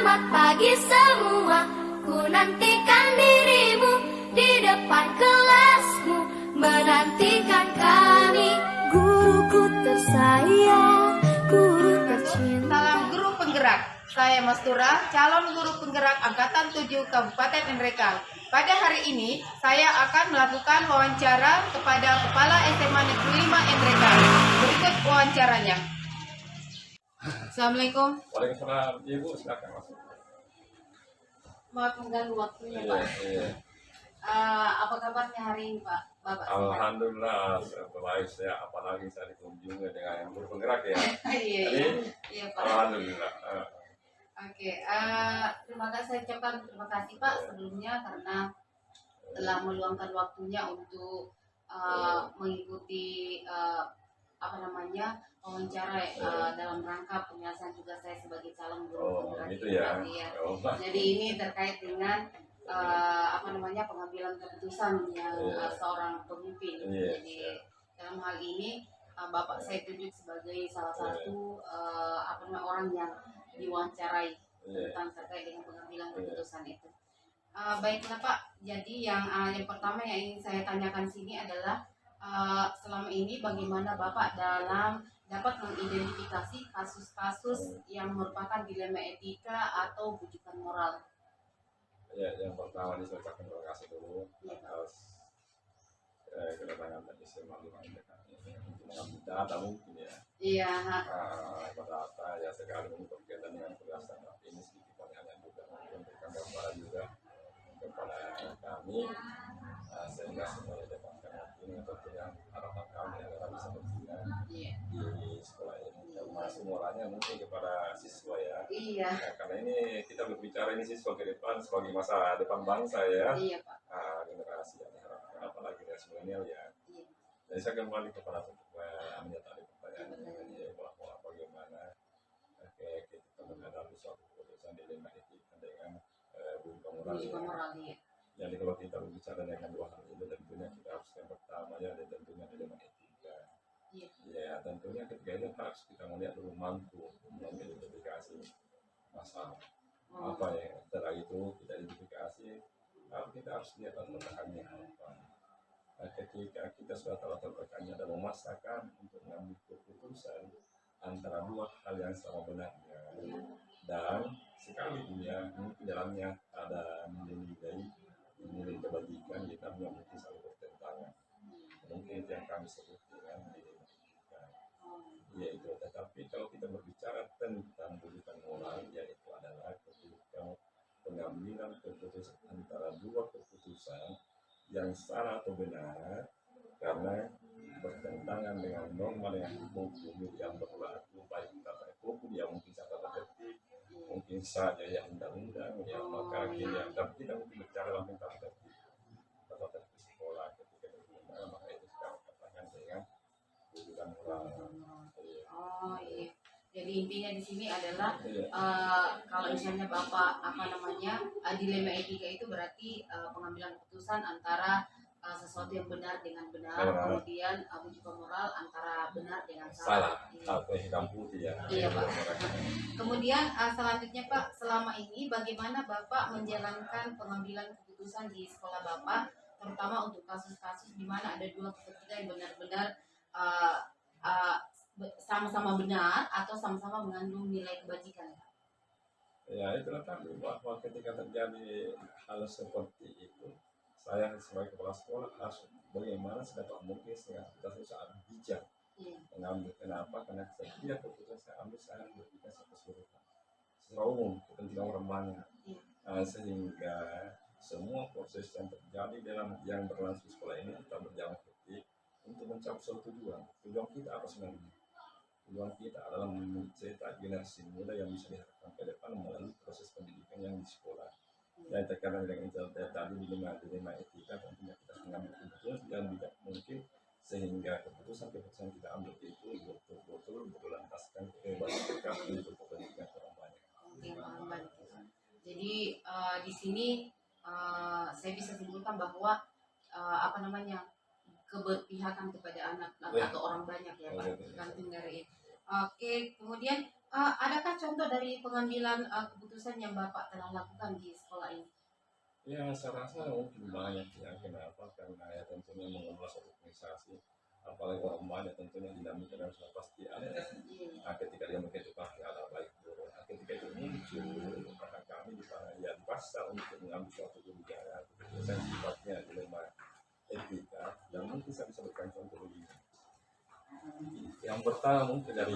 Selamat pagi semua, ku nantikan dirimu di depan kelasmu, menantikan kami. Guruku tersayang, guru tercinta. Salam guru penggerak. Saya Mastura, calon guru penggerak Angkatan 7 Kabupaten Nrekang. Pada hari ini, saya akan melakukan wawancara kepada Kepala SMA Negeri 5 Nrekang. Berikut wawancaranya. Assalamualaikum. Waalaikumsalam. Ibu silakan masuk. Maaf mengganggu waktunya, Iya, Pak. iya. Apa kabarnya hari ini, Pak? Bapak sehat? Alhamdulillah, baik saya. Apalagi saya dikunjungi dengan yang guru penggerak ya. Iya, Jadi, iya, Pak. alhamdulillah. Oke, terima kasih, saya ucapkan terima kasih Pak sebelumnya karena telah meluangkan waktunya untuk mengikuti wawancara dalam rangka penyelesaian tugas saya sebagai calon guru Oh, penggerak gitu ya. Iya. Oh, Jadi ini terkait dengan pengambilan keputusan yang seorang pemimpin. Iya, Jadi iya. dalam hal ini Bapak saya tunjuk sebagai salah satu orang yang diwawancarai tentang terkait dengan pengambilan keputusan itu. Baiklah Pak, jadi yang pertama yang ingin saya tanyakan sini adalah selama ini bagaimana Bapak dalam dapat mengidentifikasi kasus-kasus yang merupakan dilema etika atau bujukan moral. Ya, yang pertama ini saya ucapkan terima kasih dulu atas kedatangan tadi SMA 5 Nrekang ini untuk mengambil data mungkin ya. Iya. Data ya sekali untuk berkaitan dengan berdasarkan ini sedikit banyaknya juga memberikan gambaran juga kepada kami sehingga semuanya dapatkan ini tentunya harapan kami adalah bisa berguna di sekolah ini termasuk moralnya mungkin kepada siswa ya. Iya. Nah, karena ini kita berbicara ini siswa ke depan sebagai masa depan bangsa ya. Iya Pak. Generasi yang diharapkan apalagi generasi milenial ya. Iya. Jadi saya kembali kepada tadi pertanyaan ini bahwa bagaimana kita menghadapi suatu keputusan dilema etika dengan bujukan moral. Bujukan moral ya. Jadi kalau kita berbicara dengan dua hal itu tentunya kita harus yang pertama ya dan tentunya dilema etika. Iya. Ya tentunya ketika itu harus kita melihat dulu mampu mengidentifikasi masalah apa ya. Setelah itu kita identifikasi kita harus lihat latar belakangnya apa. Nah, ketika kita sudah tahu latar belakangnya dan memaksakan untuk mengambil keputusan antara dua hal yang sama benarnya dan sekali dia mungkin dalamnya ada nilai kebajikan kita mungkin selalu bertentangan. Mungkin itu yang kami sebut dengan dilema etika. Yaitu tetapi kalau kita berbicara tentang bujukan moral yaitu adalah ketika pengambilan keputusan antara dua keputusan yang salah atau benar karena bertentangan dengan norma yang hukum yang berlaku baik tata hukum yang mungkin tata tertib mungkin saja yang undang-undang yang maka yang tapi tidak mungkin bicara dalam tata tertib sekolah ketika berguna maka itu sekarang katakan dengan bujukan moral. Oh iya. Jadi intinya di sini adalah kalau misalnya Bapak dilema etika itu berarti pengambilan keputusan antara sesuatu yang benar dengan benar, kemudian bujukan moral antara benar dengan salah. Atau hitam putih ya. Iya Pak. Kemudian selanjutnya Pak, selama ini bagaimana Bapak menjalankan pengambilan keputusan di sekolah Bapak, terutama untuk kasus-kasus di mana ada dua kepentingan yang benar-benar sama-sama benar atau sama-sama mengandung nilai kebajikan? Ya itulah tadi bahwa ketika terjadi hal seperti itu saya sebagai kepala sekolah harus bagaimana sedapat mungkin sehingga kita sangat bijak mengambil. Kenapa? Karena setiap keputusan saya ambil saya berpikir keseluruhan secara umum kepentingan orang banyak sehingga semua proses yang terjadi dalam yang berlangsung di sekolah ini kita berjalan tertib untuk mencapai suatu tujuan kita apa sebenarnya? Tujuan kita adalah mencetak generasi muda yang bisa diharapkan ke depan melalui proses pendidikan yang di sekolah. Dan terkadang dengan internet tadi dilema etika tentunya kita harus mengambil keputusan yang tidak mungkin sehingga keputusan kita ambil itu betul-betul berlandaskan kebajikan untuk kepentingan orang banyak. Jadi di sini saya bisa simpulkan bahwa keberpihakan kepada anak atau orang banyak ya Pak, tergantung dari itu. Oke, kemudian Adakah contoh dari pengambilan keputusan yang Bapak telah lakukan di sekolah ini? Ya, saya rasa mungkin banyak ya. Kenapa? Karena ya tentunya mengelola suatu organisasi, apalagi orang banyak tentunya dinamika dan sudah pasti ada. Iya. Nah, ketika dia mungkin itu pasti ada baik buruk. Nah, ketika itu muncul, maka kami di sana ya dipaksa untuk mengambil suatu kebijakan, keputusan sifatnya dilema etika, dan mungkin saya bisa berikan contoh begini. Yang pertama mungkin dari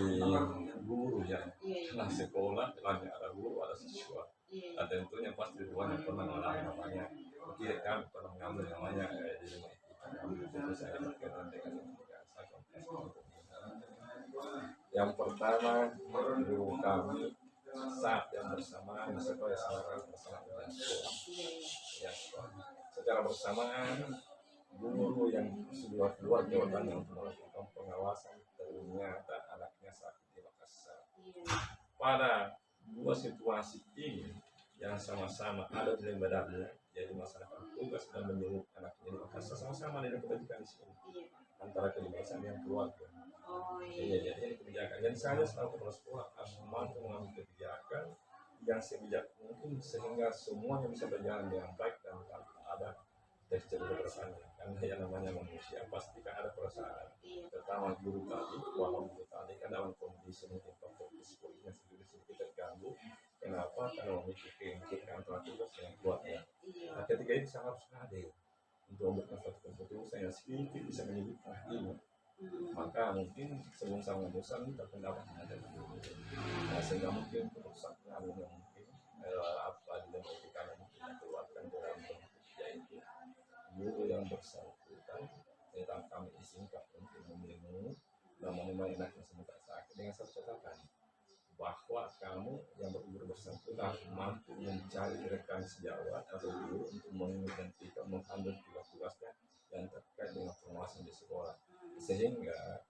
guru ya, Iya. nah sekolah hanya ada guru ada siswa. Iya. Nah, tentunya pasti keduanya pernah mengalami namanya, mungkin kami pernah mengambil namanya di rumah etika. Tentu saya berkaitan dengan etika. Saya kontes. Yang pertama guru kami saat yang bersamaan sesuai saran bersama dengan sekolah. Iya. Ya, secara bersamaan guru yang sudah keluar jawabannya untuk melakukan pengawasan ternyata anaknya sakit di Makassar. Iya. Pada dua situasi ini yang sama-sama ada di badannya, jadi masyarakat tugas dan menyuruh anaknya di Makassar sama-sama ada kebajikan di sini Iya. antara kebebasan yang keluarga. Oh Iya, iya. jadi ini kebijakan. Dan saya selalu kepala sekolah harus mampu mengambil kebijakan yang sebijak mungkin sehingga semuanya bisa berjalan dengan baik dan tanpa ada tekstur kekerasan. Karena yang namanya manusia pasti kan ada perasaan. Iya. Terutama guru tadi, walaupun guru tadi kan dalam kondisi mungkin faktor psikologinya sedikit terganggu. Kenapa? Karena memiliki keingkiran antara tugas dengan keluarga. Iya. Nah, ketika itu saya harus hadir untuk memberikan suatu keputusan yang sedikit bisa menyebutkan ini. Maka mungkin sebelum saya memutuskan terpendapat ada nah, sehingga mungkin keputusan yang mungkin apa di dalam etika yang mungkin dikeluarkan dalam bentuk yaitu guru yang bersangkutan tentang kami disingkat untuk memilih dan menemani anaknya sebentar sakit dengan satu catatan bahwa kamu yang berguru bersangkutan mampu mencari rekan sejawat atau guru untuk menghentikan mengambil tugas-tugasnya yang terkait dengan pengawasan di sekolah sehingga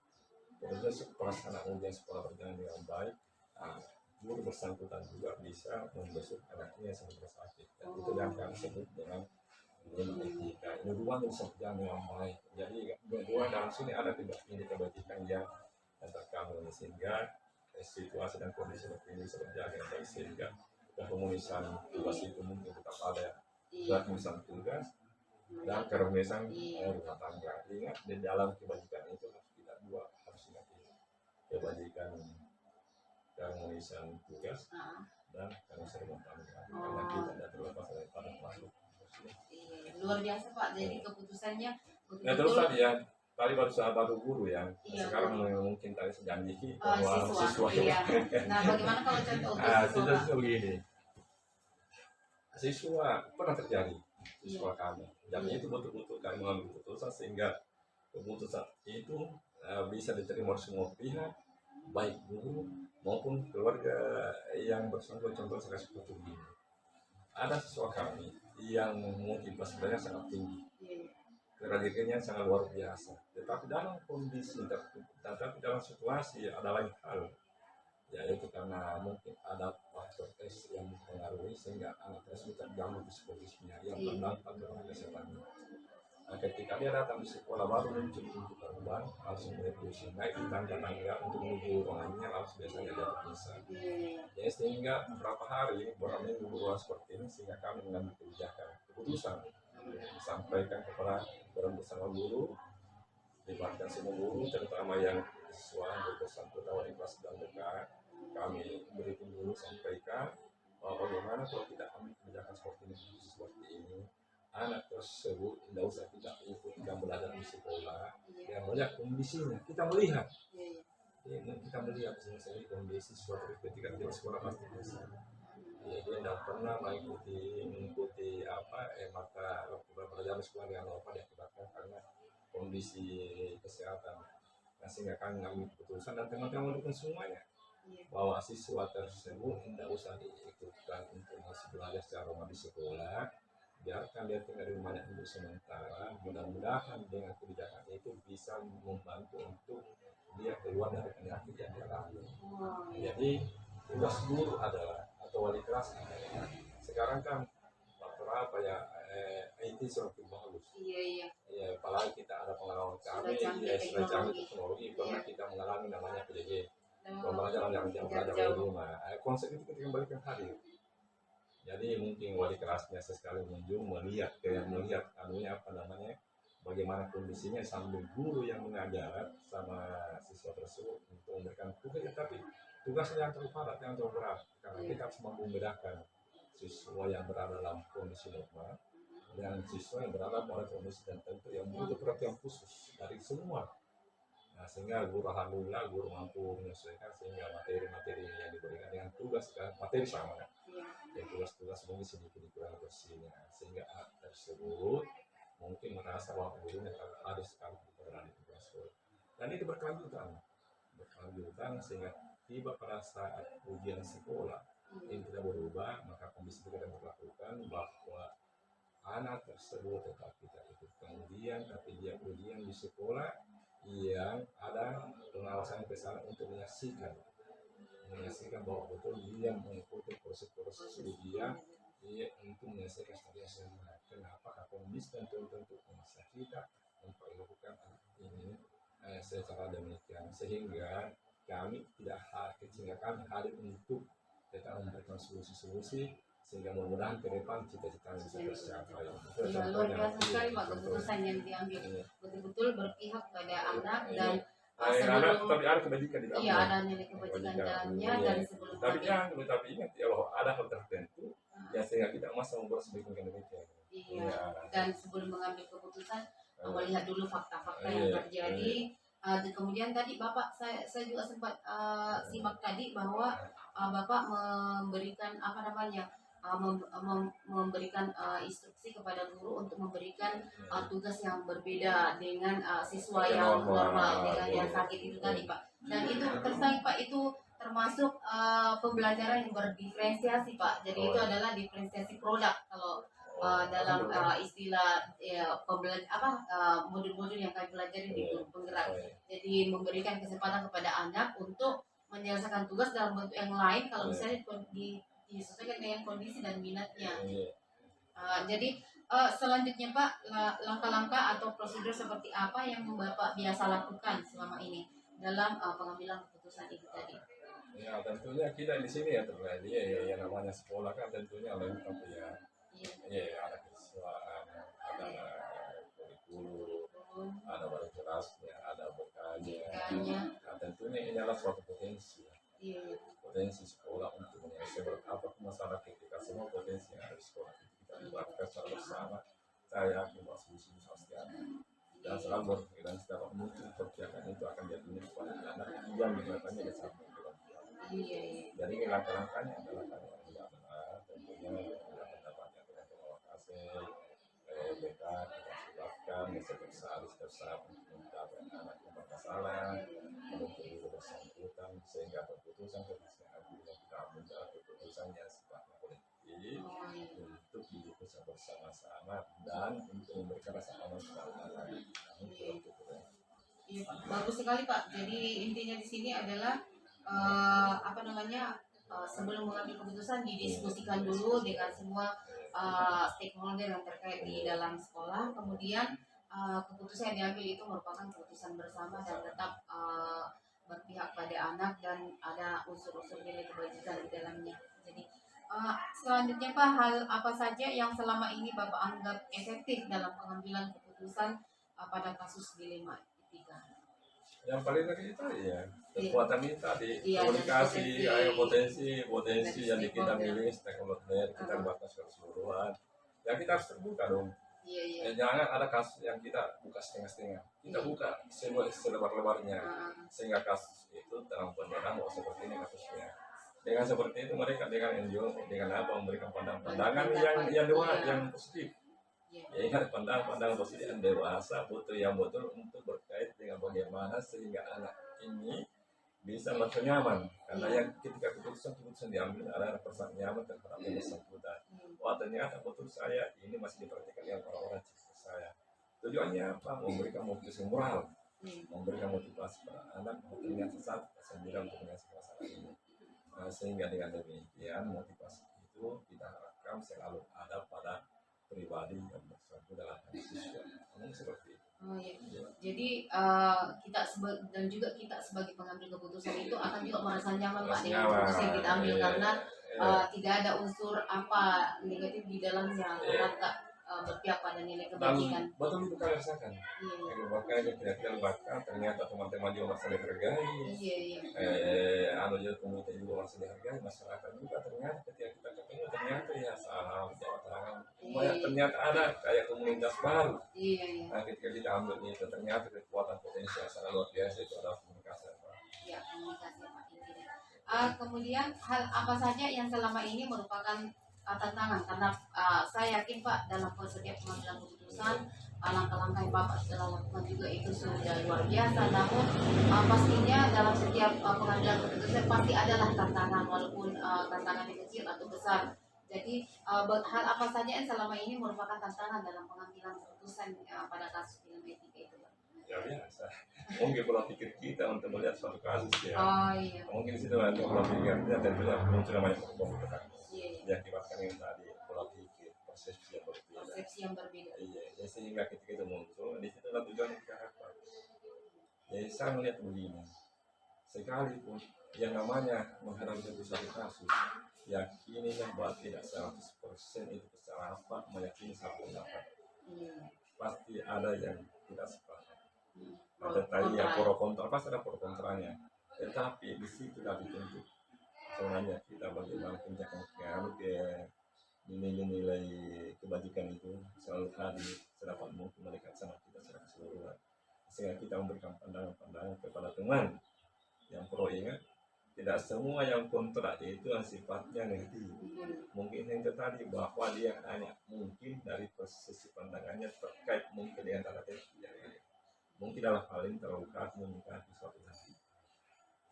proses pelaksanaan ujian sekolah berjalan dengan baik. Nah, guru bersangkutan juga bisa membesuk anaknya yang sedang sakit dan itu yang kami sebut dengan etika. Ini dua bisa berjalan dengan baik. Jadi dua dalam sini ada tidak ini kebajikan yang antar kami sehingga situasi dan kondisi seperti ini bisa berjalan dengan baik sehingga keharmonisan tugas itu mungkin tetap ada keharmonisan tugas dan keharmonisan rumah tangga. Ingat di dalam kebajikan itu harus kita dua harus ingat ini kebajikan keharmonisan tugas dan keharmonisan rumah tangga karena kita tidak terlepas daripada masuk. Luar biasa Pak, jadi keputusannya Nah terus tadi ya tadi baru baru guru ya Iya, sekarang mungkin tadi janji bahwa siswa. Iya. Nah bagaimana kalau contoh untuk tidak siswa? begini siswa pernah terjadi siswa kami dan itu betul-betul kami mengambil keputusan sehingga keputusan itu bisa diterima oleh semua pihak baik guru maupun keluarga yang bersangkutan. Contoh saya seperti ini ada siswa kami yang motivasi sebenarnya sangat tinggi kerajikannya sangat luar biasa tetapi dalam kondisi tetapi dalam situasi ada lain hal yaitu karena mungkin ada faktor tes yang mempengaruhi sehingga anak tersebut terganggu psikologisnya yang berdampak kepada kesehatannya. Nah, ketika dia datang di sekolah baru muncul untuk korban langsung depresi naik di tangga untuk menuju ruangannya langsung biasanya dia terpisah. Ya sehingga beberapa hari beberapa minggu berulang seperti ini sehingga kami mengambil keputusan disampaikan kepada bersama guru libatkan semua guru terutama yang siswa bersangkutan wali kelas dan dekat kami berikan dulu sampaikan bagaimana kalau kita ambil kebijakan seperti ini anak tersebut tidak usah kita ikut dan belajar di sekolah yang melihat kondisinya kita melihat misalnya kondisi suatu ketika di sekolah pasti bisa dia tidak pernah mengikuti maka belajar di sekolah dengan apa diakibatkan karena kondisi kesehatan. Nah, sehingga kami mengambil keputusan dan teman-teman mendukung semuanya bahwa siswa tersebut tidak usah diikutkan untuk masih belajar secara rumah di sekolah biarkan dia tinggal di rumahnya untuk sementara mudah-mudahan dengan kebijakan itu bisa membantu untuk dia keluar dari penyakit yang dia alami. Jadi tugas guru adalah atau wali kelas adalah sekarang kan faktor apa ya IT semakin bagus. Iya. Ya, apalagi kita ada pengalaman kami Sudah canggih teknologi pernah kita mengalami namanya PJJ pembelajaran yang jauh belajar dari rumah. Konsep itu kita kembalikan hadir. Jadi mungkin wali kelasnya sesekali mengunjung melihat anunya apa namanya, bagaimana kondisinya sambil guru yang mengajar sama siswa tersebut untuk memberikan tugas, tapi tugasnya yang terlalu padat, yang terlalu berat, karena kita harus mampu membedakan siswa yang berada dalam kondisi normal dan siswa yang berada pada kondisi tertentu yang butuh perhatian khusus dari semua. Nah, sehingga guru alhamdulillah guru mampu menyesuaikan sehingga materi-materi yang diberikan dengan tugas materi sama kan. Ya, tugas-tugas mungkin sedikit dikurangi bersihnya sehingga anak tersebut mungkin merasa bahwa gurunya ada sekali berada di tugas sekolah. Dan itu berkelanjutan sehingga tiba pada saat ujian sekolah ini tidak berubah, maka kondisi kita berlakukan bahwa anak tersebut tetap kita ikutkan ujian, tapi dia ujian di sekolah yang ada pengawasan kesalahan untuk menyaksikan bahwa betul dia mengikuti proses-proses ujian, dia untuk menyelesaikan studi SMA. Kenapa? Kondisi tentu memaksa kita untuk melakukan ini secara demikian sehingga kami hadir untuk kita memberikan solusi-solusi sehingga mudah-mudahan ke depan cita-cita bisa tercapai. Ya, luar biasa sekali Pak keputusan yang diambil, betul-betul berpihak pada anak dan sebelum tapi ada kebajikan di dalamnya. Iya, ada nilai kebajikan dalamnya dan sebelum tapi ingat ya bahwa ada hal tertentu ya sehingga kita masa membuat sedemikian demikian. Iya. Dan sebelum mengambil keputusan melihat dulu fakta-fakta yang terjadi. Kemudian tadi Bapak saya juga sempat simak tadi bahwa Bapak memberikan apa namanya memberikan instruksi kepada guru untuk memberikan tugas yang berbeda dengan siswa yang normal dengan yang sakit itu tadi Pak. Dan itu tersaing Pak, itu termasuk pembelajaran yang berdiferensiasi Pak. Jadi itu adalah diferensiasi produk kalau dalam istilah modul-modul yang kami pelajari di guru penggerak. Jadi memberikan kesempatan kepada anak untuk menyelesaikan tugas dalam bentuk yang lain kalau misalnya disesuaikan dengan kondisi dan minatnya. Jadi selanjutnya Pak, langkah-langkah atau prosedur seperti apa yang Bapak biasa lakukan selama ini dalam pengambilan keputusan itu tadi? Ya tentunya kita di sini ya terjadi ya namanya sekolah kan tentunya lengkap ya. Ada kesiswaan, ada kurikulum, ada wali kelasnya, ada bekalnya. Nah, tentunya ini adalah suatu potensi. Potensi sekolah untuk menyelesaikan apa masalah kita semua potensi yang ada di sekolah kita buatkan secara bersama. Saya yakin bahwa solusi pasti ada. Dan selalu dan secara mungkin perpihakan itu akan jadi milik kepada anak yang kelihatannya bersama. Jadi langkah-langkahnya adalah kalau tidak benar tentunya pendapatnya dengan pengawasan BK kita sebutkan setiap saat untuk mendapat anak yang bermasalah untuk itu bersangkutan sehingga keputusan kita ambil keputusan yang sifatnya kolektif untuk diputuskan bersama-sama dan untuk memberikan rasa aman kepada anak. Bagus sekali Pak. Jadi intinya di sini adalah sebelum mengambil keputusan didiskusikan dulu dengan semua stakeholder yang terkait di dalam sekolah. Kemudian keputusan yang diambil itu merupakan keputusan bersama dan tetap berpihak pada anak dan ada unsur-unsur nilai kebajikan di dalamnya. Jadi selanjutnya Pak, hal apa saja yang selama ini Bapak anggap efektif dalam pengambilan keputusan pada kasus dilema etika? Yang paling tadi itu ya kekuatan kita di komunikasi, potensi yang kita milih stakeholder kita bahas keseluruhan. Ya kita harus terbuka dong. Jangan ada kasus yang kita buka setengah-setengah. Kita buka selebar-lebarnya sehingga kasus itu terang benderang bahwa seperti ini kasusnya. Dengan seperti itu mereka dengan NGO dengan apa memberikan pandangan yang positif. Ya ingat pandangan positif yang dewasa yang betul untuk berkait dengan bagaimana sehingga anak ini bisa merasa nyaman karena yang ketika keputusan diambil ada perasaan nyaman terhadap yang bersangkutan. Wah ternyata betul saya ini masih diperhatikan yang orang-orang sekitar saya. Tujuannya apa? Memberikan motivasi moral, memberikan motivasi pada anak untuk ternyata sembilan untuk menyelesaikan masalah ini. Sehingga dengan demikian motivasi itu kita harapkan selalu ada pada pribadi yang bersangkutan dalam siswa. Seperti itu. Jadi dan juga kita sebagai pengambil keputusan itu akan juga merasa nyaman Pak Merasa dengan nyaman. keputusan yang kita ambil Iya. karena Iya. tidak ada unsur apa negatif di dalamnya karena kita berpihak pada nilai Dan kebajikan. betul itu kalian rasakan. Iya, iya. Yang makanya kita libatkan ternyata teman-teman juga masih dihargai. Iya, iya. Anu juga komite juga masih dihargai, masyarakat juga ternyata ketika kita ketemu ternyata ya salam Jawa Tengah. Banyak ternyata ada kayak komunitas baru. Iya, iya. Nah ketika kita ambil itu ternyata kekuatan potensi yang sangat luar biasa itu adalah komunikasi. Ya, komunikasi Pak. Kemudian hal apa saja yang selama ini merupakan tantangan karena saya yakin Pak dalam setiap pengambilan keputusan langkah-langkah yang Bapak telah lakukan juga itu sudah luar biasa, namun pastinya dalam setiap pengambilan keputusan pasti adalah tantangan walaupun tantangannya kecil atau besar. Jadi hal apa saja yang selama ini merupakan tantangan dalam pengambilan keputusan pada kasus film etika itu Pak? Ya biasa. Mungkin pola pikir kita untuk melihat suatu kasus ya. Oh iya. Mungkin situ ada pola pikir kita tentunya muncul namanya komputer. Iya. Yang dimakan yang tadi pola pikir persepsi yang berbeda. Persepsi yang berbeda. Iya, ya, sehingga ketika itu muncul di situ adalah tujuan kita apa. Jadi saya melihat begini, sekalipun yang namanya menghadapi satu kasus, yakinilah bahwa tidak 100% itu secara apa meyakini satu pendapat. Iya. Pasti ada yang tidak sepakat. Pro Ada tadi yang kontra. pro kontra, pasti ada pro kontranya. Tetapi di situ sudah ditentu sebenarnya kita bagaimana penjagaan ke nilai-nilai kebajikan itu selalu hadir sedapat mungkin melekat sama kita secara keseluruhan. Sehingga kita memberikan pandangan-pandangan kepada teman yang pro. Ingat, tidak semua yang kontra itu yang sifatnya negatif. Mungkin yang tadi bahwa dia hanya mungkin dari posisi pandangannya terkait mungkin dengan tanda petik yang lain. Mungkin dalam hal ini terlalu keras menyikapi suatu hati.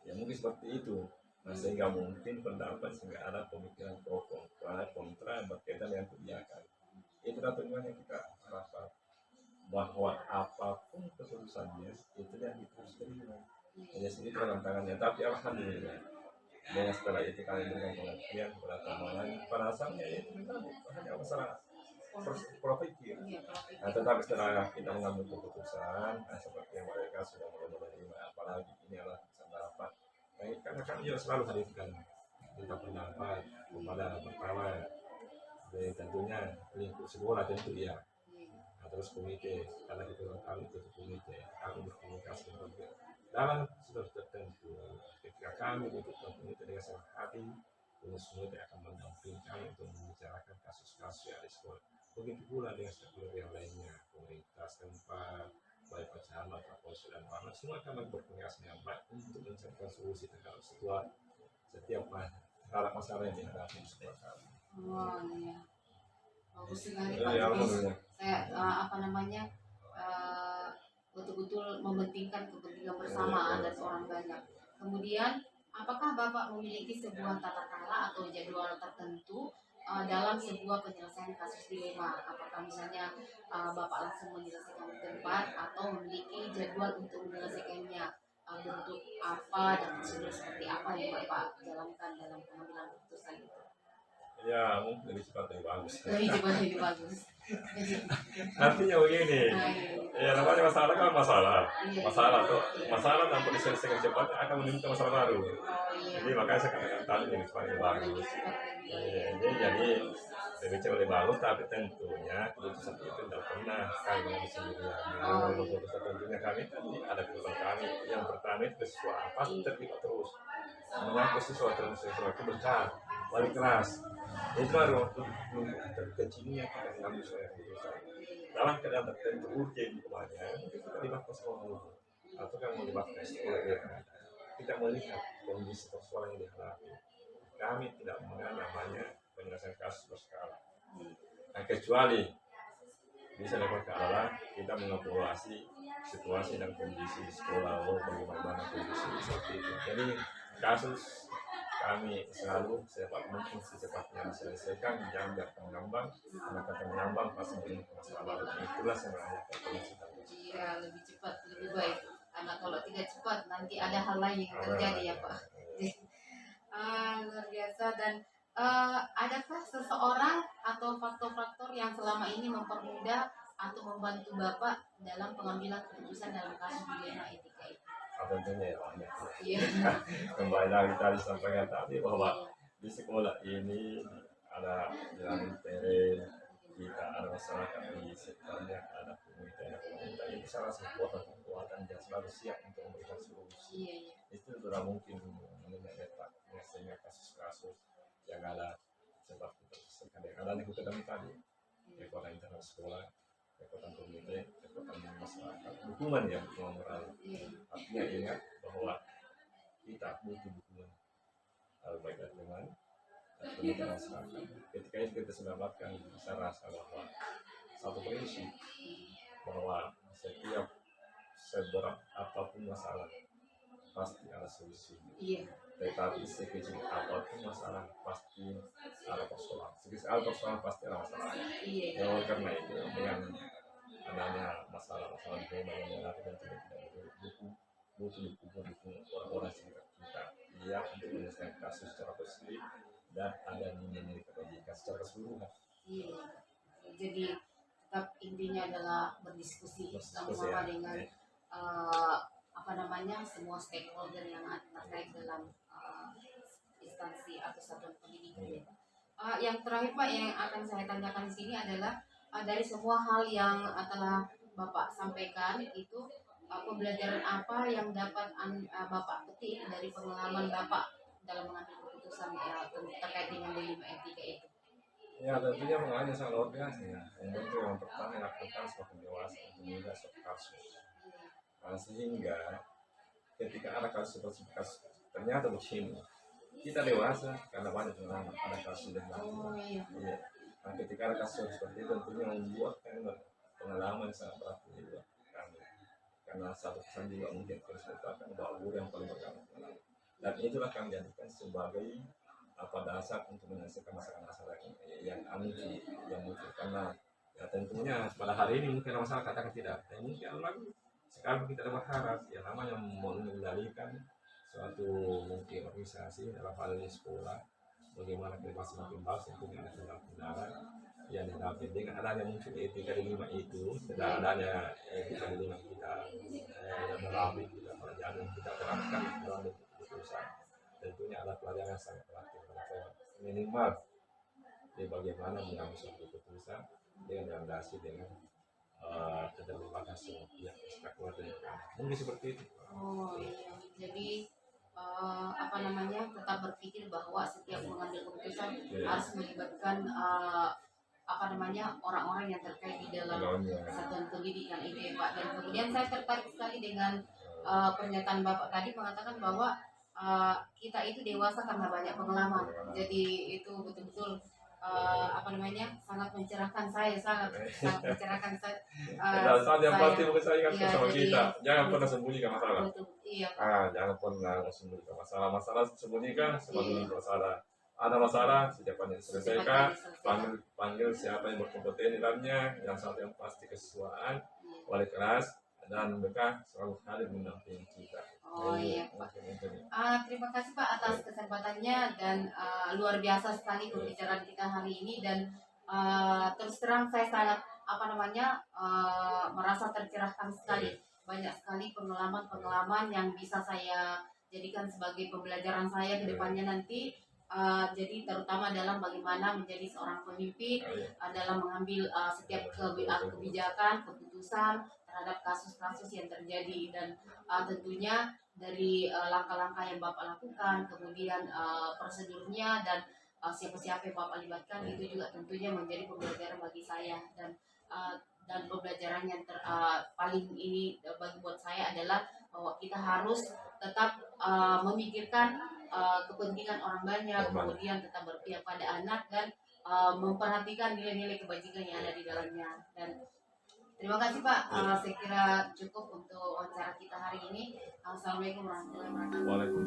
Ya mungkin seperti itu. Nah sehingga mungkin pendapat sehingga ada pemikiran pro kontra berkaitan dengan kebijakan. Itu tujuannya kita harapkan bahwa apapun keputusannya itu yang kita harus terima. Hanya sedikit tantangannya, tapi alhamdulillah. Dan setelah itu kami berikan pengertian kepada teman pada asalnya itu memang hanya masalah berpikir. Nah, tetapi setelah kita mengambil keputusan, seperti yang mereka sudah mulai menerima, apalagi ini adalah pendapat. Nah, karena kami juga selalu hadirkan kita pendapat kepada pertama, tentunya lingkup sekolah tentu ya. Nah, terus komite, karena kita kami itu komite, kami berkomunikasi dengan dalam sudah tertentu. Ketika kami untuk komite dengan senang hati, komite akan mendampingi kami untuk membicarakan kasus-kasus yang ada di sekolah. Begitu pula dengan stakeholder yang lainnya, komunitas tempat, baik pecahan, kapolsek dan mana, semua akan berkomunikasi dengan baik untuk mencarikan solusi terhadap setiap masalah yang dihadapi di sekolah kami. Oh iya, bagus sekali Ya, Pak. alhamdulillah. Saya betul-betul mementingkan kepentingan bersama dan orang banyak. Kemudian, apakah Bapak memiliki sebuah tata cara atau jadwal tertentu dalam sebuah penyelesaian kasus dilema? Apakah misalnya Bapak langsung menyelesaikan di tempat atau memiliki jadwal untuk menyelesaikannya, bentuk apa dan prosedur seperti apa yang Bapak jalankan dalam pengambilan keputusan itu? Ya, mungkin lebih cepat lebih bagus. Lebih cepat lebih bagus. Artinya begini, ya namanya masalah kan masalah. Iya. Masalah tanpa diselesaikan cepat akan menimbulkan masalah baru. Oh iya. Jadi makanya saya katakan tadi lebih cepat lebih bagus. Jadi lebih cepat lebih bagus, tapi tentunya keputusan itu tidak pernah kami mengambil sendirian. Keputusan tentunya kami tadi ada keputusan kami. Yang pertama itu sesuatu pasti terlibat terus. Menyangkut sesuatu besar, paling keras. Itu baru terkecilnya kita mengambil suatu keputusan. Dalam keadaan tertentu urgen umpamanya, kita libatkan semua dulu. Atau kan melibatkan sekolah kita melihat kondisi persoalan yang dihadapi. Kami tidak mengenal namanya penyelesaian kasus berskala. Nah, kecuali bisa dilakukan adalah kita mengevaluasi situasi dan kondisi di sekolah, bagaimana kondisi seperti itu. Jadi kasus kami selalu secepat mungkin secepatnya diselesaikan, jangan biarkan mengambang, karena kata mengambang pasti menjadi masalah baru. Itulah sebenarnya kondisi kami. Iya, lebih cepat lebih baik. Karena kalau tidak cepat nanti ada hal lain yang terjadi ya Pak. Luar biasa. Dan adakah seseorang atau faktor-faktor yang selama ini mempermudah atau membantu Bapak dalam pengambilan keputusan dalam kasus dilema etika itu? Tentunya ya banyak. Iya. Kembali lagi tadi sampaikan tadi bahwa di sekolah ini ada jalan intern, kita ada masyarakat di sekitarnya, ada pemerintah ini salah satu kekuatan yang selalu siap untuk memberikan solusi. Iya, iya. Itu sudah mungkin mendetak sehingga kasus-kasus yang ada seperti kadang-kadang di kota tadi, kekuatan internal sekolah, kekuatan komite, kekuatan masyarakat, dukungan ya, dukungan moral. Artinya ingat bahwa kita butuh dukungan baik dari teman dan masyarakat. Ketika itu kita sudah dapatkan, saya rasa bahwa satu prinsip bahwa setiap seberat apapun masalah pasti ada solusi. Iya. Tetapi sekecil apapun masalah pasti ada persoalan. Sekecil persoalan pasti ada masalah. Iya. Oleh karena itu dengan adanya masalah-masalah di rumah yang dan tidak butuh orang-orang sekitar kita yang untuk menyelesaikan kasus secara positif dan ada nilai-nilai kebaikan secara keseluruhan. Iya. Jadi tetap intinya adalah berdiskusi sama-sama dengan semua stakeholder yang terkait dalam instansi atau satuan pendidikan. Yang terakhir Pak yang akan saya tanyakan di sini adalah dari semua hal yang telah Bapak sampaikan itu pembelajaran apa yang dapat Bapak petik dari pengalaman Bapak dalam mengambil keputusan terkait dengan dilema etika itu? Ya tentunya pengalaman sangat luar biasa ya. Yang pertama yang akan semakin dewasa untuk melihat suatu kasus. Sehingga ketika ada kasus seperti kasus ternyata begini, kita dewasa karena banyak pengalaman ada kasus yang lain. Iya. Nah, ketika ada kasus seperti itu tentunya membuat pengalaman sangat berat juga karena satu kesan juga mungkin terus dikatakan bahwa guru yang paling berpengalaman dan itulah kami jadikan sebagai dasar untuk menyelesaikan masalah-masalah yang amati yang muncul karena ya tentunya pada hari ini mungkin masyarakat katakan tidak mungkin lagi sekarang kita berharap yang namanya mengendalikan suatu mungkin organisasi dalam hal ini sekolah bagaimana kita semakin bagus untuk mengendalikan kendaraan yang dihadapi dengan adanya muncul etika dilema itu tidak adanya etika dilema kita melalui kita pelajaran kita terapkan dalam keputusan tentunya ada pelajaran sangat penting minimal di bagaimana mengambil suatu keputusan dengan landasi dengan keterlibatan semua pihak stakeholder mungkin seperti itu. Oh iya, jadi tetap berpikir bahwa setiap mengambil keputusan harus melibatkan orang-orang yang terkait di dalam satuan pendidikan itu ya Pak. Dan kemudian saya tertarik sekali dengan pernyataan Bapak tadi mengatakan bahwa kita itu dewasa karena banyak pengalaman. Jadi itu betul-betul sangat mencerahkan saya, sangat mencerahkan saya. Dan yang pasti mungkin saya ingatkan sama kita, jangan pernah sembunyikan masalah. Betul, iya. Jangan pernah sembunyikan masalah sembunyikan sebagai masalah. Ada masalah secepatnya diselesaikan, panggil siapa yang berkompeten di dalamnya, yang satu yang pasti kesesuaian, wali kelas dan mereka selalu hadir mendampingi kita. Oh iya Pak. Terima kasih Pak atas kesempatannya dan luar biasa sekali pembicaraan kita hari ini dan terus terang saya sangat merasa tercerahkan sekali. Banyak sekali pengalaman-pengalaman yang bisa saya jadikan sebagai pembelajaran saya ke depannya nanti. Jadi terutama dalam bagaimana menjadi seorang pemimpin dalam mengambil setiap kebijakan, keputusan terhadap kasus-kasus yang terjadi dan tentunya dari langkah-langkah yang Bapak lakukan, kemudian prosedurnya dan siapa-siapa yang Bapak libatkan itu juga tentunya menjadi pembelajaran bagi saya dan pembelajaran yang paling ini bagi buat saya adalah bahwa kita harus tetap memikirkan kepentingan orang banyak, kemudian tetap berpihak pada anak dan memperhatikan nilai-nilai kebajikan yang ada di dalamnya. Dan terima kasih Pak, saya kira cukup untuk wawancara kita hari ini. Assalamualaikum warahmatullahi wabarakatuh.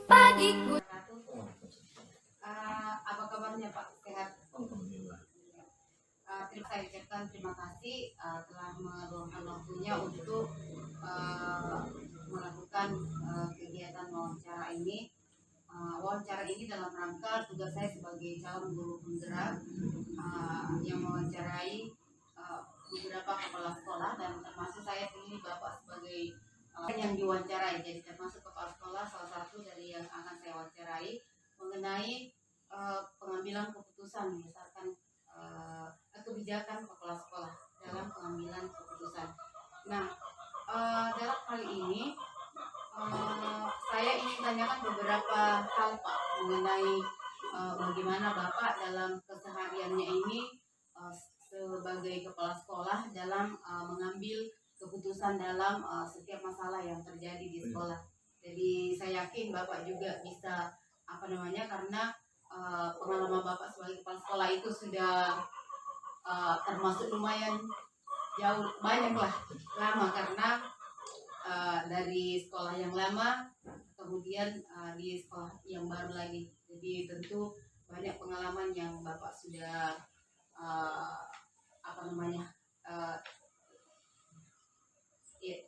Pagiku. Apa kabarnya Pak? Sehat? Saya ucapkan terima kasih telah meluangkan waktunya untuk melakukan guru penggerak yang mewawancarai beberapa kepala sekolah, dan termasuk saya pilih Bapak sebagai yang diwawancarai. Jadi termasuk kepala sekolah salah satu dari yang akan saya wawancarai mengenai pengambilan keputusan berdasarkan kebijakan kepala sekolah dalam pengambilan keputusan. Nah, dalam kali ini saya ingin tanyakan beberapa hal Pak mengenai bagaimana Bapak dalam kesehariannya ini sebagai kepala sekolah dalam mengambil keputusan dalam setiap masalah yang terjadi di sekolah. Jadi saya yakin Bapak juga bisa karena pengalaman Bapak sebagai kepala sekolah itu sudah termasuk lumayan jauh banyak lah lama, karena dari sekolah yang lama kemudian di sekolah yang baru lagi. Jadi tentu banyak pengalaman yang Bapak sudah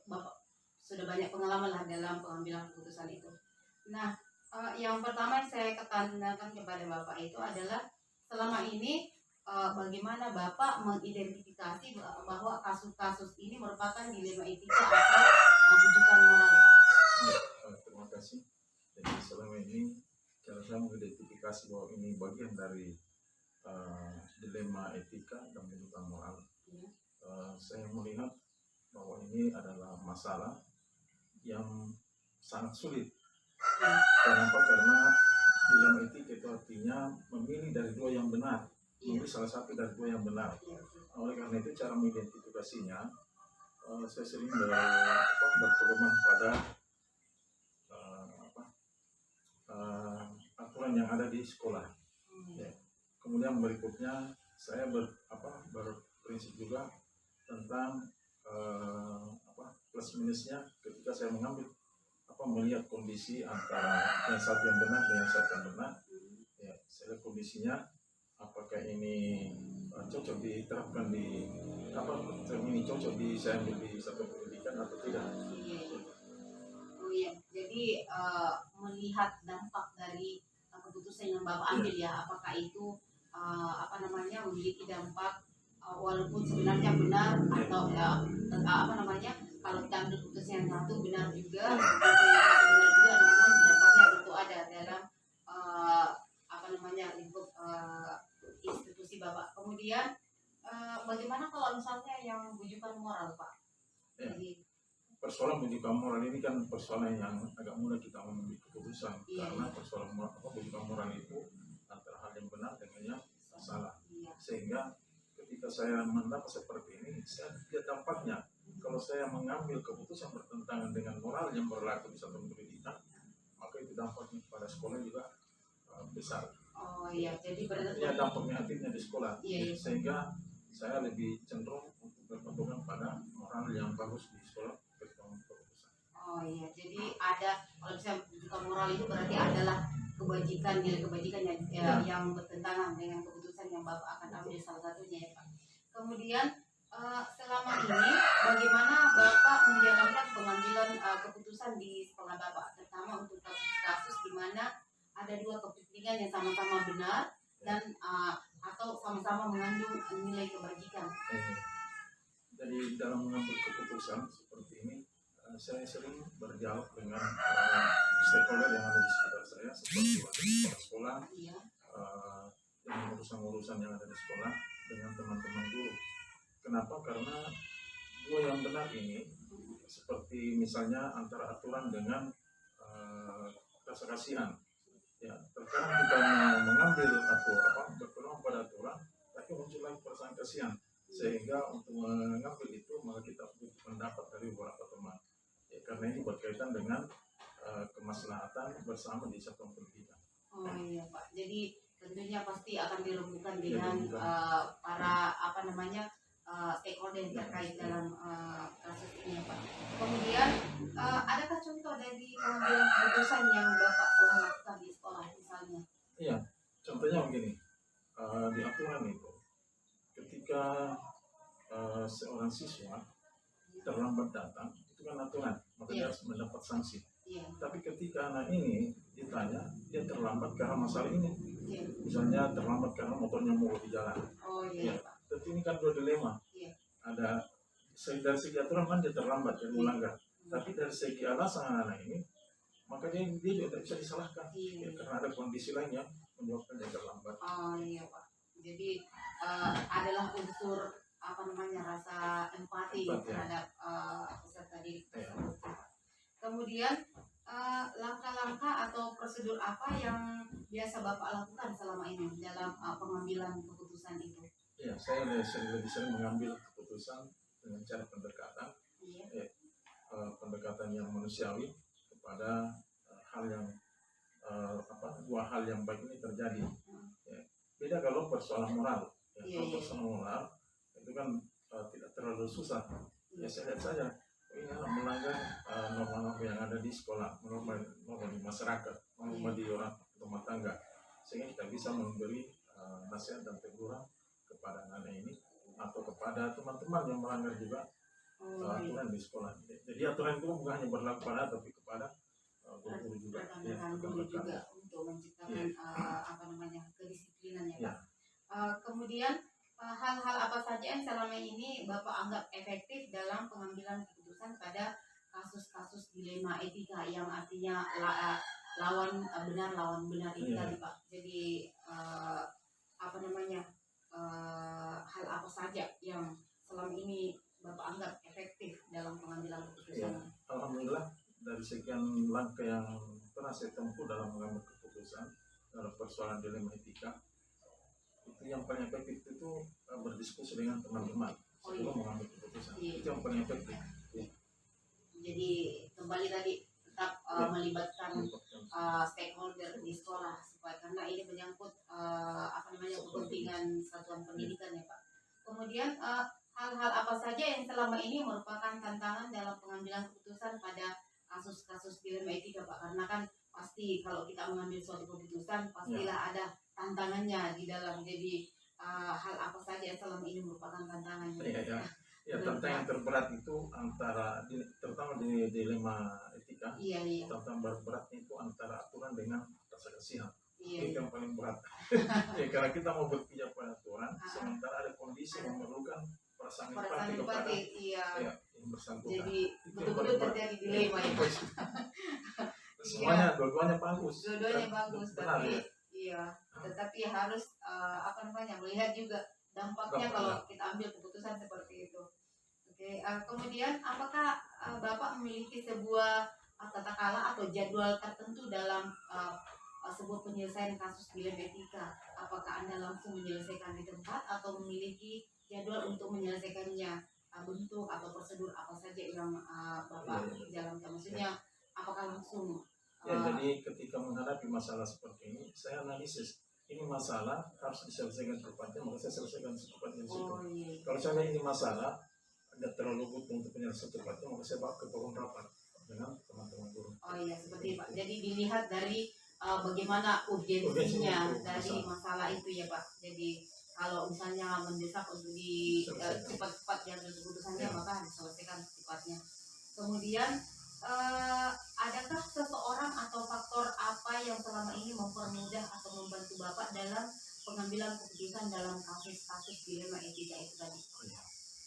Bapak sudah banyak pengalaman lah dalam pengambilan keputusan itu. Nah, yang pertama yang saya ketanyakan kepada Bapak itu adalah selama ini bagaimana Bapak mengidentifikasi bahwa kasus-kasus ini merupakan dilema etika atau bujukan moral, Pak? Terima kasih. Jadi selama ini cara saya mengidentifikasi bahwa ini bagian dari dilema etika dan bujukan moral. Ya. Saya melihat bahwa ini adalah masalah yang sangat sulit. Kenapa? Karena dilema etika itu artinya memilih dari dua yang benar, memilih salah satu dari dua yang benar. Oleh karena itu cara mengidentifikasinya, saya sering berpedoman pada aturan yang ada di sekolah. Ya. Kemudian berikutnya saya berprinsip juga tentang plus minusnya ketika saya mengambil melihat kondisi antara yang satu yang benar dengan yang satu yang benar. Ya, saya lihat kondisinya apakah ini cocok diterapkan di ini cocok saya ambil di satu pendidikan atau tidak. Iya. Jadi melihat dampak dari keputusan yang Bapak ambil ya, apakah itu memiliki dampak walaupun sebenarnya benar atau kalau kita ambil keputusan yang satu benar juga, namun dampaknya tentu ada dalam lingkup institusi Bapak. Kemudian bagaimana kalau misalnya yang bujukan moral, Pak? Ya. Jadi persoalan bujukan moral ini kan persoalan yang agak mudah kita mengambil keputusan. Karena persoalan bujukan moral itu antara hal yang benar dengan yang salah. Sehingga ketika saya mendapat seperti ini, saya lihat dampaknya. Kalau saya mengambil keputusan bertentangan dengan moral yang berlaku di satu pendidikan, maka itu dampaknya pada sekolah juga besar. Oh iya, jadi berarti dampak negatifnya di sekolah. Iya. Sehingga saya lebih cenderung untuk berpedoman pada moral yang bagus di sekolah ketika mengambil keputusan. Oh iya, jadi ada, kalau misalnya bujukan moral itu berarti adalah kebajikan, nilai kebajikan yang bertentangan dengan keputusan yang Bapak akan ambil, salah satunya ya Pak. Kemudian selama ini bagaimana Bapak menjalankan pengambilan keputusan di sekolah Bapak, terutama untuk kasus-kasus di mana ada dua kepentingan yang sama-sama benar dan atau sama-sama mengandung nilai kebajikan. Jadi dalam mengambil keputusan seperti ini, saya sering berdialog dengan stakeholder yang ada di sekitar saya, seperti kepala sekolah, dengan urusan-urusan yang ada di sekolah, dengan teman-teman guru. Kenapa? Karena dua yang benar ini, seperti misalnya antara aturan dengan rasa kasihan. Ya, terkadang kita mengambil berpedoman pada aturan, tapi muncul lagi perasaan kasihan. Sehingga untuk mengambil itu, maka kita butuh pendapat dari beberapa teman. Ya, karena ini berkaitan dengan kemaslahatan bersama di satu pendidikan. Oh iya Pak, jadi tentunya pasti akan dirembukan dengan para stakeholder yang terkait dalam kasus ini ya Pak. Kemudian adakah contoh dari pengambilan keputusan yang Bapak telah lakukan di sekolah misalnya? Iya, contohnya begini, di aturan itu ketika seorang siswa terlambat datang, itu kan aturan, maka dia harus mendapat sanksi. Iya. Tapi ketika anak ini ditanya, dia terlambat karena masalah ini. Iya. Misalnya terlambat karena motornya mogok di jalan. Oh Iya. iya Pak. Tentu ini kan dua dilema. Iya. Ada dari segi aturan kan dia terlambat dan melanggar. Tapi dari segi alasan anak ini, maka dia juga tidak bisa disalahkan. Iya. Ya, karena ada kondisi lain yang menyebabkan dia terlambat. Oh iya Pak. Jadi adalah unsur apa namanya rasa empati Empati, ya. terhadap peserta didik Iya. tersebut. Kemudian langkah-langkah atau prosedur apa yang biasa Bapak lakukan selama ini dalam pengambilan keputusan itu? Ya, saya lebih sering mengambil keputusan dengan cara pendekatan, Iya. pendekatan yang manusiawi kepada hal yang dua hal yang baik ini terjadi. Ya. Beda kalau persoalan moral. Ya, Iya, kalau iya. persoalan moral itu kan tidak terlalu susah. Ya, saya lihat saja ini melanggar norma-norma yang ada di sekolah, norma di masyarakat, norma di orang rumah tangga, sehingga kita bisa memberi nasihat dan teguran kepada anak ini atau kepada teman-teman yang melanggar juga aturan di sekolah. Jadi aturan itu bukan hanya berlaku pada tapi kepada guru juga. Rekan-rekan guru juga untuk menciptakan apa namanya kedisiplinan ya Pak. Kemudian hal-hal apa saja yang selama ini Bapak anggap efektif dalam pengambilan keputusan pada kasus-kasus dilema etika yang artinya lawan benar itu tadi Pak. Jadi apa namanya hal apa saja yang selama ini Bapak anggap efektif dalam pengambilan keputusan? Ya, alhamdulillah dari sekian langkah yang pernah saya tempuh dalam mengambil keputusan dalam persoalan dilema etika, itu yang paling efektif itu berdiskusi dengan teman-teman sebelum mengambil keputusan. Iya. Itu yang paling efektif. Ya. Jadi kembali tadi tetap melibatkan stakeholder di sekolah supaya karena ini menyangkut apa namanya kepentingan satuan pendidikan ya Pak. Kemudian hal-hal apa saja yang selama ini merupakan tantangan dalam pengambilan keputusan pada kasus-kasus dilema etika Pak? Karena kan pasti kalau kita mengambil suatu keputusan pastilah ada tantangannya di dalam. Jadi hal apa saja yang selama ini merupakan tantangannya? Ya, tantangan terberat itu terutama di dilema etika. Iya. Tantangan beratnya itu antara aturan dengan rasa kasihan. Iya. Itu yang paling berat. Ya, karena kita mau berpijak pada aturan, sementara ada kondisi yang memerlukan perasaan empati kepada yang bersangkutan. Jadi betul-betul terjadi dilema ya Pak. Semuanya dua-duanya bagus. Dua-duanya bagus, Benar, tapi ya? iya, tetapi harus apa namanya melihat juga dampaknya kalau kita ambil keputusan seperti itu. Oke, kemudian apakah Bapak memiliki sebuah tata krama atau jadwal tertentu dalam sebuah penyelesaian kasus dilema etika? Apakah Anda langsung menyelesaikan di tempat atau memiliki jadwal untuk menyelesaikannya? Bentuk atau prosedur apa saja yang Bapak jalankan? Maksudnya apakah langsung? Jadi ketika menghadapi masalah seperti ini, saya analisis ini masalah harus diselesaikan secepatnya, maka saya selesaikan secepatnya di situ. Iya. Kalau saya ini masalah ada terlalu butuh untuk penyelesaian secepatnya, maka saya bawa ke forum rapat dengan teman-teman guru. Oh iya, seperti Pak. Jadi dilihat dari bagaimana urgensinya dari masalah itu ya Pak. Jadi kalau misalnya mendesak untuk cepat-cepat diambil keputusannya, maka diselesaikan secepatnya. Kemudian adakah seseorang atau faktor apa yang selama ini mempermudah atau membantu Bapak dalam pengambilan keputusan dalam kasus-kasus dilema etika itu tadi?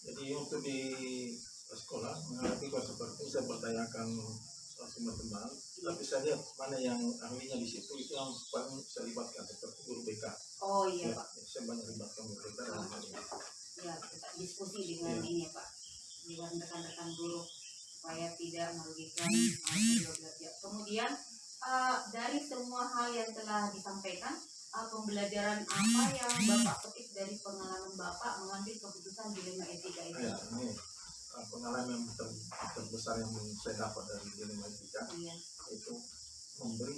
Jadi untuk di sekolah menghadapi kasus seperti itu, saya bertanyakan semua teman, tapi saya lihat mana yang ahlinya di situ itu yang paling saya libatkan seperti guru BK. Oh iya Pak. Saya banyak libatkan guru BK dalam hal ini. Ya, kita diskusi dengan ini ya Pak, dengan rekan-rekan guru supaya tidak merugikan kedua belah pihak. Kemudian dari semua hal yang telah disampaikan, pembelajaran apa yang Bapak petik dari pengalaman Bapak mengambil keputusan dilema etika itu? Ya, ini pengalaman yang terbesar yang saya dapat dari dilema etika itu memberi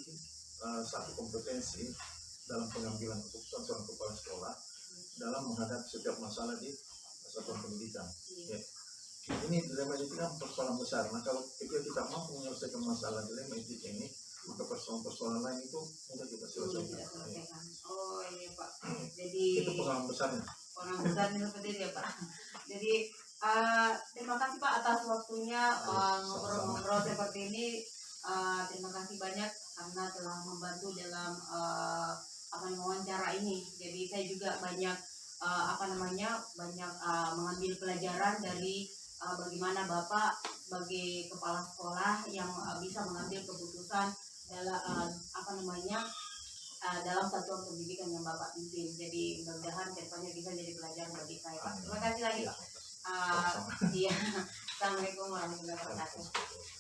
satu kompetensi dalam pengambilan keputusan seorang kepala sekolah dalam menghadapi setiap masalah di satuan pendidikan. Ya. Ini dilema etika persoalan besar. Nah, kalau kita mampu menyelesaikan masalah dilema etika ini, maka persoalan-persoalan lain itu mudah kita selesaikan. Oh iya Pak. Jadi itu pengalaman besarnya. Pengalaman besarnya seperti itu ya Pak. Jadi terima kasih Pak atas waktunya ngobrol-ngobrol seperti ini. banyak mengambil pelajaran dari bagaimana Bapak sebagai kepala sekolah yang bisa mengambil keputusan dalam dalam satuan pendidikan yang Bapak pimpin. Jadi mudah-mudahan kedepannya bisa jadi pelajaran bagi saya, Pak. Terima kasih lagi. Iya. Assalamualaikum warahmatullahi wabarakatuh.